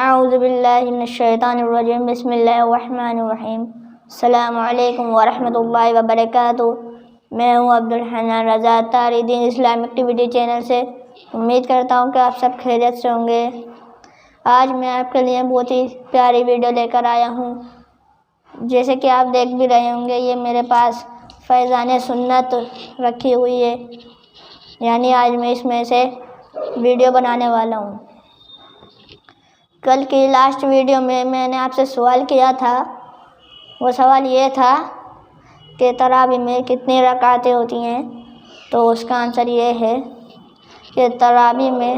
اعوذ باللہ من الشیطان الرجیم بسم اللہ الرحمن الرحیم السلام علیکم ورحمۃ اللہ وبرکاتہ۔ میں ہوں عبدالحنان رضا تاری دین اسلام ایکٹیویٹی چینل سے۔ امید کرتا ہوں کہ آپ سب خیریت سے ہوں گے۔ آج میں آپ کے لیے بہت ہی پیاری ویڈیو لے کر آیا ہوں۔ جیسے کہ آپ دیکھ بھی رہے ہوں گے، یہ میرے پاس فیضان سنت رکھی ہوئی ہے، یعنی آج میں اس میں سے ویڈیو بنانے والا ہوں۔ کل کی لاسٹ ویڈیو میں نے آپ سے سوال کیا تھا، وہ سوال یہ تھا کہ تراویح میں کتنی رکعتیں ہوتی ہیں، تو اس کا آنسر یہ ہے کہ تراویح میں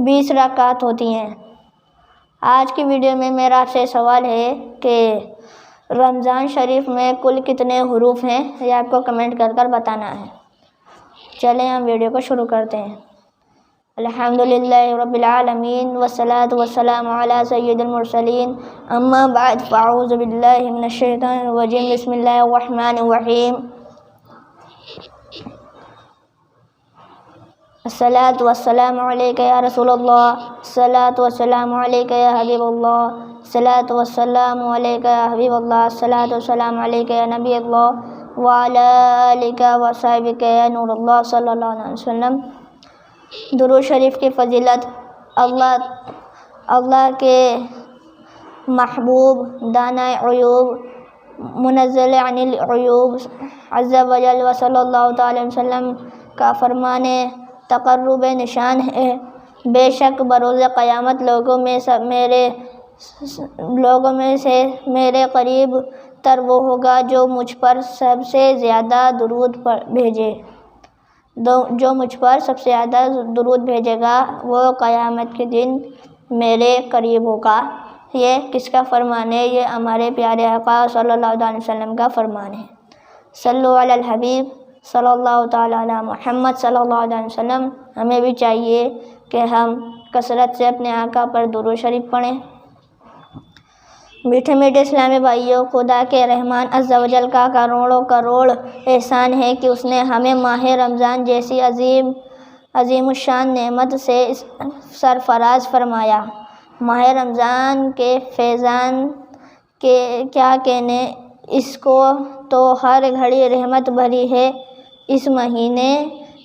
20 رکعت ہوتی ہیں۔ آج کی ویڈیو میں میرا آپ سے سوال ہے کہ رمضان شریف میں کل کتنے حروف ہیں، یہ آپ کو کمنٹ کر بتانا ہے۔ چلیں ہم ویڈیو کو شروع کرتے ہیں۔ الحمدللہ رب العالمین والصلاة والسلام علی سید المرسلین، اما بعد فاعوذ باللہ من الشیطان الرجیم بسم اللہ الرحمن الرحیم۔ الصلاة والسلام علیک یا رسول اللہ، الصلاة والسلام علیک یا حبیب اللہ، الصلاة والسلام علیک یا حبیب اللہ، الصلاة والسلام علیک یا نبی اللہ وعلی آلک وصحبک یا نور اللہ صلی اللہ علیہ وسلم۔ درود شریف کی فضیلت۔ اللہ کے محبوب، دانۂ عیوب، منزل عن العیوب عز و جل و صلی اللہ تعالی وسلم کا فرمان تقرب نشان ہے۔ بے شک بروز قیامت لوگوں میں سے میرے قریب تر وہ ہوگا جو مجھ پر سب سے زیادہ درود بھیجے گا، وہ قیامت کے دن میرے قریب ہوگا۔ یہ کس کا فرمان ہے؟ یہ ہمارے پیارے آقا صلی اللہ علیہ وسلم کا فرمان ہے۔ صلو علی الحبیب صلی اللہ تعالی علی محمد صلی اللہ علیہ وسلم۔ ہمیں بھی چاہیے کہ ہم کثرت سے اپنے آقا پر درود شریف پڑھیں۔ میٹھے میٹھے اسلامی بھائیوں، خدا کے رحمان عز و جل کا کروڑوں کروڑ احسان ہے کہ اس نے ہمیں ماہ رمضان جیسی عظیم الشان نعمت سے سرفراز فرمایا۔ ماہ رمضان کے فیضان کے کیا کہنے، اس کو تو ہر گھڑی رحمت بھری ہے۔ اس مہینے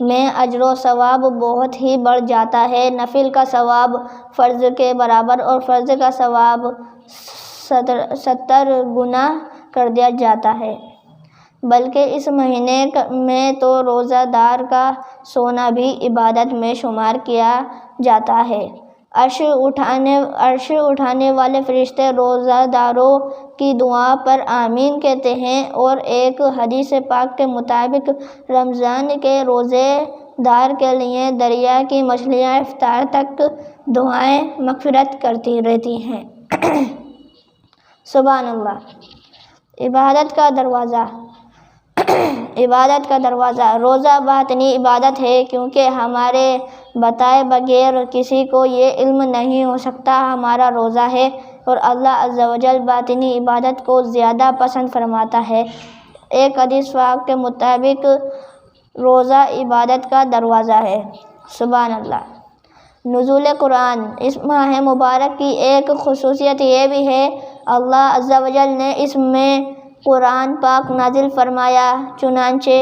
میں اجر و ثواب بہت ہی بڑھ جاتا ہے۔ نفل کا ثواب فرض کے برابر اور فرض کا ثواب 70 گنا کر دیا جاتا ہے۔ بلکہ اس مہینے میں تو روزہ دار کا سونا بھی عبادت میں شمار کیا جاتا ہے۔ عرش اٹھانے والے فرشتے روزہ داروں کی دعا پر آمین کہتے ہیں، اور ایک حدیث پاک کے مطابق رمضان کے روزے دار کے لیے دریا کی مچھلیاں افطار تک دعائیں مغفرت کرتی رہتی ہیں۔ سبحان اللہ۔ عبادت کا دروازہ روزہ باطنی عبادت ہے، کیونکہ ہمارے بتائے بغیر کسی کو یہ علم نہیں ہو سکتا ہمارا روزہ ہے، اور اللہ عز و جل باطنی عبادت کو زیادہ پسند فرماتا ہے۔ ایک حدیث پاک کے مطابق روزہ عبادت کا دروازہ ہے۔ سبحان اللہ۔ نزول قرآن۔ اس ماہ مبارک کی ایک خصوصیت یہ بھی ہے، اللہ عز و جل نے اس میں قرآن پاک نازل فرمایا۔ چنانچہ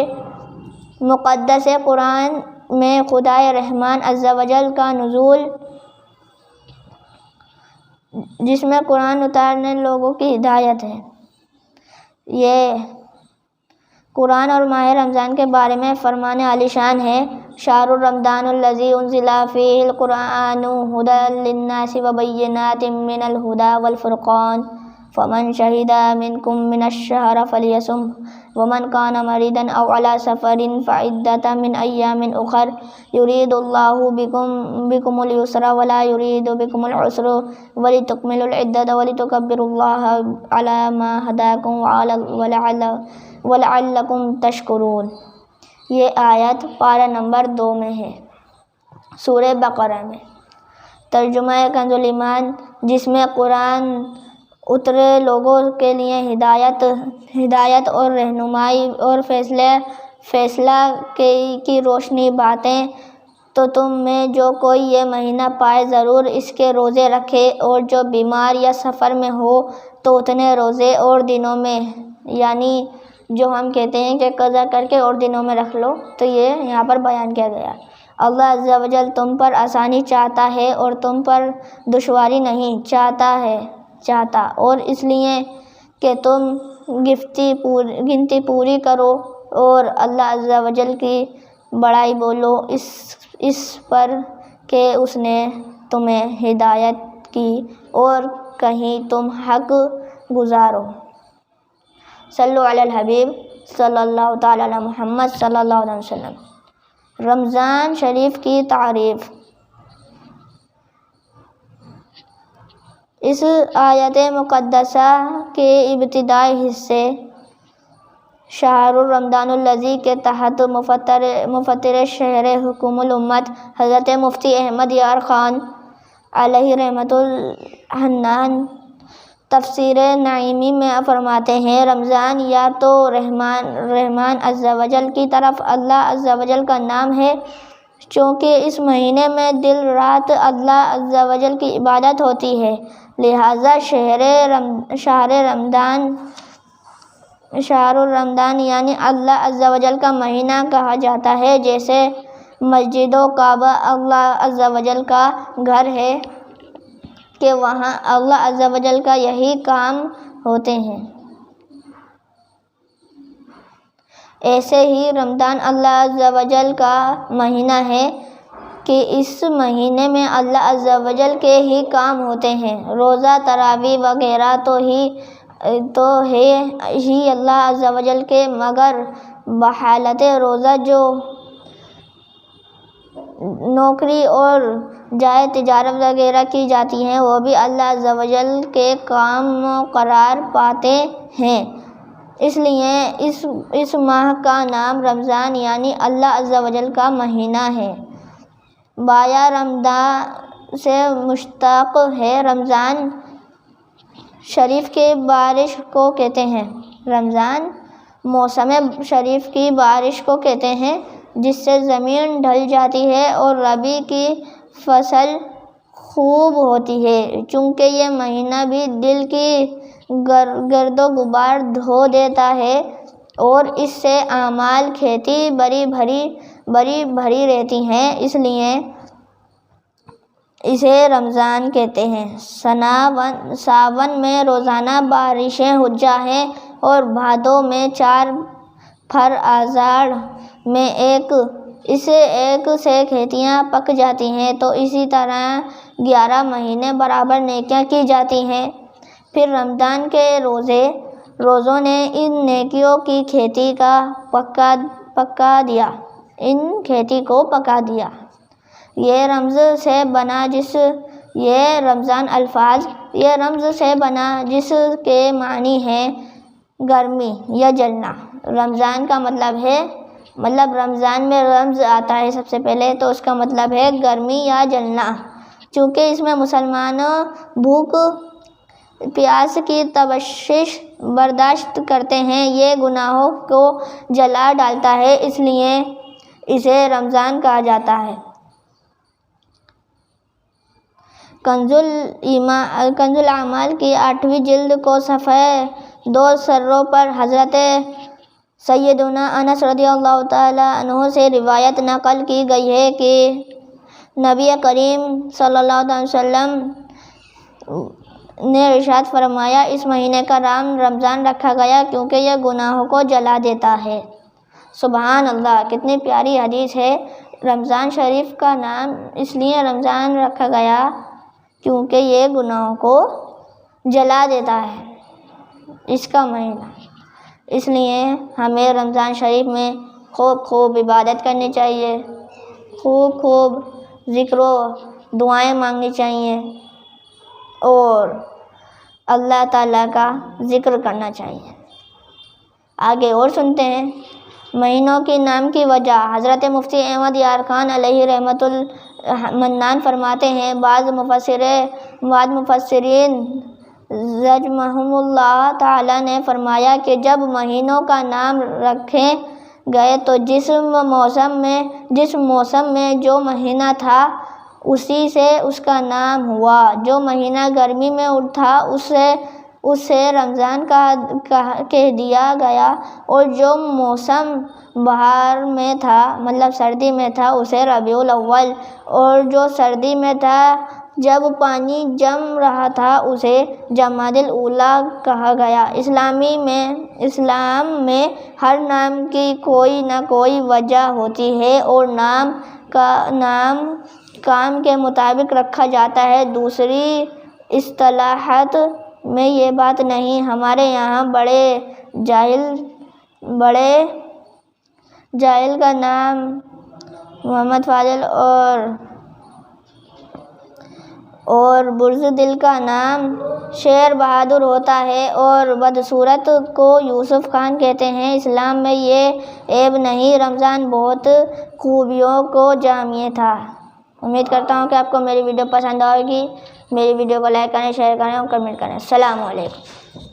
مقدس قرآن میں خدائے رحمان عز و جل کا نزول، جس میں قرآن اتارنے لوگوں کی ہدایت ہے۔ یہ قرآن اور ماہ رمضان کے بارے میں فرمان عالی شان ہے۔ شہر رمضان الذی انزل فیہ القرآن ھدی للناس وبینات من الھدی والفرقان فمن شہد منکم الشہر فلیصمہ ومن کان مریضا او علی سفر فعدۃ من ایام اخر یرید اللہ بکم الیسر ولا یرید بکم العسر ولتکملوا العدۃ ولتکبروا اللہ علی ما ھداکم ولعلکم تشکرون۔ یہ آیت پارہ نمبر 2 میں ہے، سورہ بقرہ میں۔ ترجمہ کنز ایمان، جس میں قرآن اترے لوگوں کے لیے ہدایت اور رہنمائی اور فیصلہ کی روشنی باتیں تو تم میں جو کوئی یہ مہینہ پائے ضرور اس کے روزے رکھے، اور جو بیمار یا سفر میں ہو تو اتنے روزے اور دنوں میں، یعنی جو ہم کہتے ہیں کہ قضا کر کے اور دنوں میں رکھ لو، تو یہ یہاں پر بیان کیا گیا۔ اللہ عز و جل تم پر آسانی چاہتا ہے اور تم پر دشواری نہیں چاہتا، اور اس لیے کہ تم گنتی پوری کرو اور اللہ عز و جل کی بڑائی بولو اس پر کہ اس نے تمہیں ہدایت کی اور کہیں تم حق گزارو۔ صلو علی الحبیب صلی اللہ تعالی علی محمد صلی اللہ علیہ وسلم۔ رمضان شریف کی تعریف۔ اس آیت مقدسہ کے ابتدائی حصے شہر رمضان الذی کے تحت مفطر شہر حکم الامت حضرت مفتی احمد یار خان علیہ رحمۃ الحنان تفسیر نعیمی میں فرماتے ہیں، رمضان یا تو رحمان عز و جل کی طرف اللہ عز و جل کا نام ہے، چونکہ اس مہینے میں دن رات اللہ عز و جل کی عبادت ہوتی ہے، لہٰذا شہر رمضان یعنی اللہ عز و جل کا مہینہ کہا جاتا ہے، جیسے مسجد و کعبہ اللہ عز و جل کا گھر ہے کہ وہاں اللہ عز و جل کا یہی کام ہوتے ہیں، ایسے ہی رمضان اللہ عز و جل کا مہینہ ہے کہ اس مہینے میں اللہ عز و جل کے ہی کام ہوتے ہیں، روزہ تراویح وغیرہ تو ہے ہی اللہ عز و جل کے، مگر بحالت روزہ جو نوکری اور جائے تجارت وغیرہ کی جاتی ہیں وہ بھی اللہ عز و جل کے کام قرار پاتے ہیں، اس لیے اس ماہ کا نام رمضان یعنی اللہ عز و جل کا مہینہ ہے۔ بایا رمضان سے مشتق ہے، رمضان شریف کی بارش کو کہتے ہیں۔ رمضان موسم شریف کی بارش کو کہتے ہیں جس سے زمین ڈھل جاتی ہے اور ربیع کی فصل خوب ہوتی ہے، چونکہ یہ مہینہ بھی دل کی گرد و غبار دھو دیتا ہے اور اس سے اعمال کھیتی بری بھری رہتی ہیں، اس لیے اسے رمضان کہتے ہیں۔ ساون میں روزانہ بارشیں حجہ ہیں اور بھادو میں 4 پھر آذاڑ میں ایک سے کھیتیاں پک جاتی ہیں، تو اسی طرح 11 مہینے برابر نیکیاں کی جاتی ہیں۔ پھر رمضان کے روزوں نے ان نیکیوں کی کھیتی کو پکا دیا۔ یہ رمز سے بنا جس کے معنی ہے گرمی یا جلنا۔ رمضان کا مطلب رمضان میں رمز آتا ہے سب سے پہلے، تو اس کا مطلب ہے گرمی یا جلنا، چونکہ اس میں مسلمان بھوک پیاس کی تشویش برداشت کرتے ہیں، یہ گناہوں کو جلا ڈالتا ہے، اس لیے اسے رمضان کہا جاتا ہے۔ کنز الاعمال کی 8ویں جلد کو صفحہ 2 پر حضرت سیدنا انس رضی اللہ تعالی عنہ سے روایت نقل کی گئی ہے کہ نبی کریم صلی اللہ علیہ وسلم نے ارشاد فرمایا، اس مہینے کا نام رمضان رکھا گیا کیونکہ یہ گناہوں کو جلا دیتا ہے۔ سبحان اللہ، کتنی پیاری حدیث ہے۔ رمضان شریف کا نام اس لیے رمضان رکھا گیا کیونکہ یہ گناہوں کو جلا دیتا ہے، اس کا مہینہ، اس لیے ہمیں رمضان شریف میں خوب عبادت کرنی چاہیے، خوب ذکر و دعائیں مانگنی چاہیے اور اللہ تعالیٰ کا ذکر کرنا چاہیے۔ آگے اور سنتے ہیں۔ مہینوں کے نام کی وجہ۔ حضرت مفتی احمد یار خان علیہ رحمۃ المنان فرماتے ہیں، بعض مفسرین رحمہم اللہ تعالیٰ نے فرمایا کہ جب مہینوں کا نام گئے تو جس موسم میں جو مہینہ تھا اسی سے اس کا نام ہوا۔ جو مہینہ گرمی میں تھا اسے رمضان کہہ دیا گیا، اور جو موسم بہار میں تھا مطلب سردی میں تھا اسے ربیع الاول، اور جو سردی میں تھا جب پانی جم رہا تھا اسے جمادی الاولیٰ کہا گیا۔ اسلام میں ہر نام کی کوئی نہ کوئی وجہ ہوتی ہے، اور نام کام کے مطابق رکھا جاتا ہے۔ دوسری اصطلاحات میں یہ بات نہیں۔ ہمارے یہاں بڑے جاہل کا نام محمد فاضل اور بزدل کا نام شیر بہادر ہوتا ہے، اور بدصورت کو یوسف خان کہتے ہیں۔ اسلام میں یہ عیب نہیں، رمضان بہت خوبیوں کا جامع تھا۔ امید کرتا ہوں کہ آپ کو میری ویڈیو پسند آئے گی۔ میری ویڈیو کو لائک کریں، شیئر کریں اور کمنٹ کریں۔ السلام علیکم۔